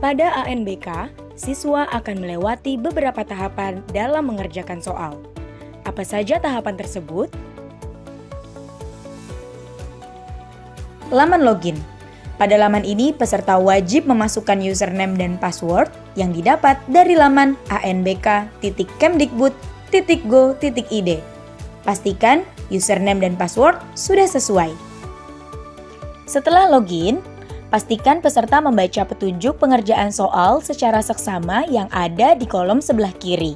Pada ANBK, siswa akan melewati beberapa tahapan dalam mengerjakan soal. Apa saja tahapan tersebut? Laman login. Pada laman ini, peserta wajib memasukkan username dan password yang didapat dari laman anbk.kemdikbud.go.id. Pastikan username dan password sudah sesuai. Setelah login, pastikan peserta membaca petunjuk pengerjaan soal secara seksama yang ada di kolom sebelah kiri.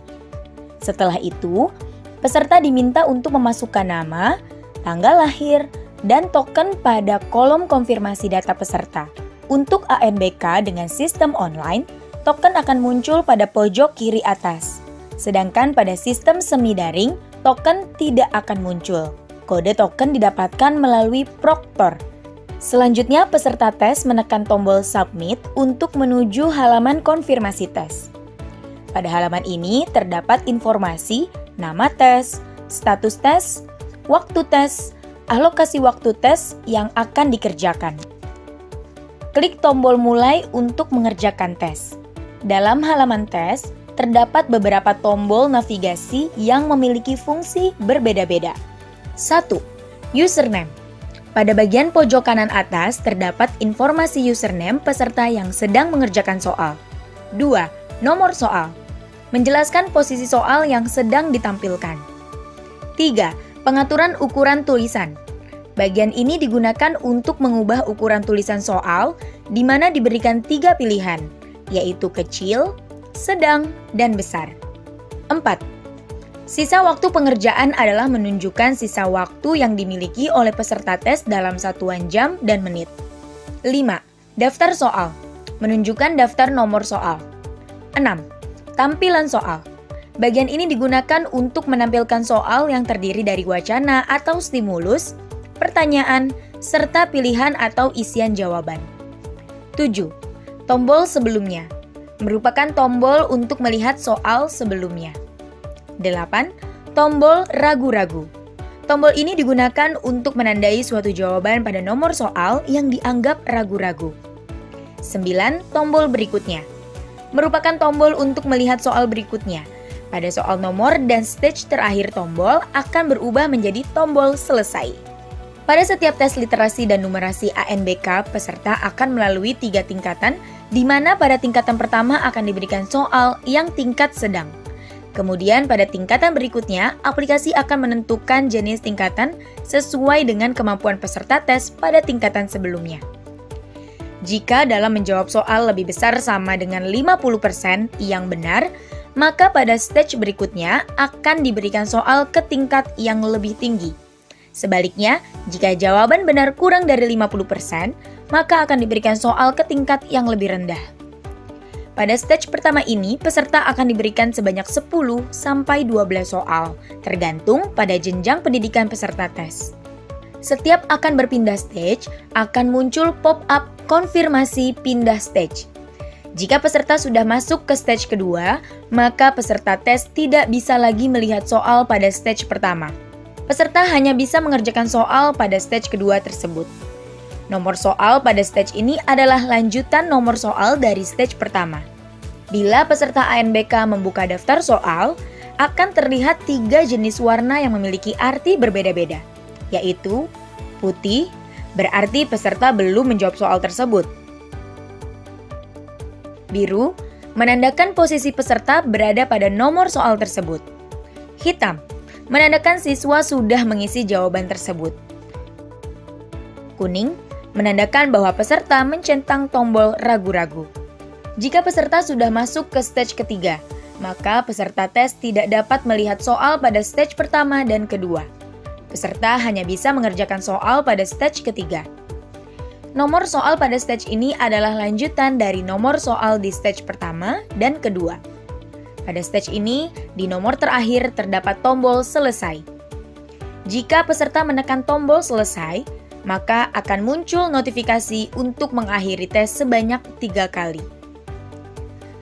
Setelah itu, peserta diminta untuk memasukkan nama, tanggal lahir, dan token pada kolom konfirmasi data peserta. Untuk ANBK dengan sistem online, token akan muncul pada pojok kiri atas. Sedangkan pada sistem semi daring, token tidak akan muncul. Kode token didapatkan melalui proktor. Selanjutnya, peserta tes menekan tombol submit untuk menuju halaman konfirmasi tes. Pada halaman ini terdapat informasi nama tes, status tes, waktu tes, alokasi waktu tes yang akan dikerjakan. Klik tombol mulai untuk mengerjakan tes. Dalam halaman tes, terdapat beberapa tombol navigasi yang memiliki fungsi berbeda-beda. 1. Username. Pada bagian pojok kanan atas terdapat informasi username peserta yang sedang mengerjakan soal. 2. Nomor soal. Menjelaskan posisi soal yang sedang ditampilkan. 3. Pengaturan ukuran tulisan. Bagian ini digunakan untuk mengubah ukuran tulisan soal, di mana diberikan 3 pilihan, yaitu kecil, sedang, dan besar. 4. Sisa waktu pengerjaan adalah menunjukkan sisa waktu yang dimiliki oleh peserta tes dalam satuan jam dan menit. 5. Daftar soal. Menunjukkan daftar nomor soal. 6. Tampilan soal. Bagian ini digunakan untuk menampilkan soal yang terdiri dari wacana atau stimulus, pertanyaan, serta pilihan atau isian jawaban. 7. Tombol sebelumnya. Merupakan tombol untuk melihat soal sebelumnya. 8. Tombol ragu-ragu. Tombol ini digunakan untuk menandai suatu jawaban pada nomor soal yang dianggap ragu-ragu. 9. Tombol berikutnya. Merupakan tombol untuk melihat soal berikutnya. Pada soal nomor dan stage terakhir tombol akan berubah menjadi tombol selesai. Pada setiap tes literasi dan numerasi ANBK, peserta akan melalui 3 tingkatan, di mana pada tingkatan pertama akan diberikan soal yang tingkat sedang. Kemudian pada tingkatan berikutnya, aplikasi akan menentukan jenis tingkatan sesuai dengan kemampuan peserta tes pada tingkatan sebelumnya. Jika dalam menjawab soal lebih besar sama dengan 50% yang benar, maka pada stage berikutnya akan diberikan soal ke tingkat yang lebih tinggi. Sebaliknya, jika jawaban benar kurang dari 50%, maka akan diberikan soal ke tingkat yang lebih rendah. Pada stage pertama ini, peserta akan diberikan sebanyak 10 sampai 12 soal, tergantung pada jenjang pendidikan peserta tes. Setiap akan berpindah stage, akan muncul pop-up konfirmasi pindah stage. Jika peserta sudah masuk ke stage kedua, maka peserta tes tidak bisa lagi melihat soal pada stage pertama. Peserta hanya bisa mengerjakan soal pada stage kedua tersebut. Nomor soal pada stage ini adalah lanjutan nomor soal dari stage pertama. Bila peserta ANBK membuka daftar soal, akan terlihat 3 jenis warna yang memiliki arti berbeda-beda, yaitu putih, berarti peserta belum menjawab soal tersebut. Biru, menandakan posisi peserta berada pada nomor soal tersebut. Hitam, menandakan siswa sudah mengisi jawaban tersebut. Kuning, menandakan bahwa peserta mencentang tombol ragu-ragu. Jika peserta sudah masuk ke stage ketiga, maka peserta tes tidak dapat melihat soal pada stage pertama dan kedua. Peserta hanya bisa mengerjakan soal pada stage ketiga. Nomor soal pada stage ini adalah lanjutan dari nomor soal di stage pertama dan kedua. Pada stage ini, di nomor terakhir terdapat tombol selesai. Jika peserta menekan tombol selesai, maka akan muncul notifikasi untuk mengakhiri tes sebanyak 3 kali.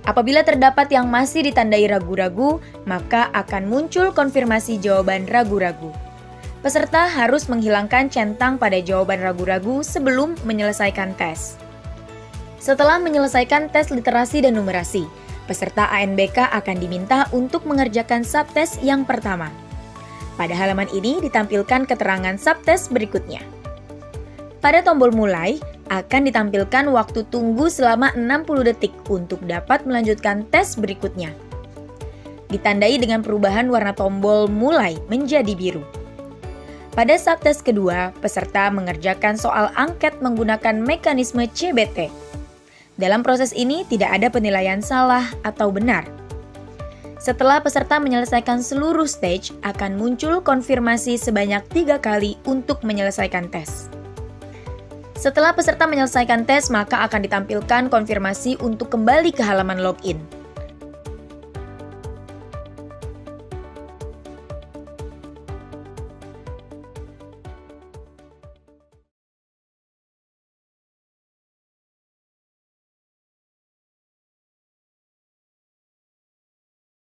Apabila terdapat yang masih ditandai ragu-ragu, maka akan muncul konfirmasi jawaban ragu-ragu. Peserta harus menghilangkan centang pada jawaban ragu-ragu sebelum menyelesaikan tes. Setelah menyelesaikan tes literasi dan numerasi, peserta ANBK akan diminta untuk mengerjakan subtes yang pertama. Pada halaman ini ditampilkan keterangan subtes berikutnya. Pada tombol mulai, akan ditampilkan waktu tunggu selama 60 detik untuk dapat melanjutkan tes berikutnya. Ditandai dengan perubahan warna tombol mulai menjadi biru. Pada subtes kedua, peserta mengerjakan soal angket menggunakan mekanisme CBT. Dalam proses ini tidak ada penilaian salah atau benar. Setelah peserta menyelesaikan seluruh stage, akan muncul konfirmasi sebanyak 3 kali untuk menyelesaikan tes. Setelah peserta menyelesaikan tes, maka akan ditampilkan konfirmasi untuk kembali ke halaman login.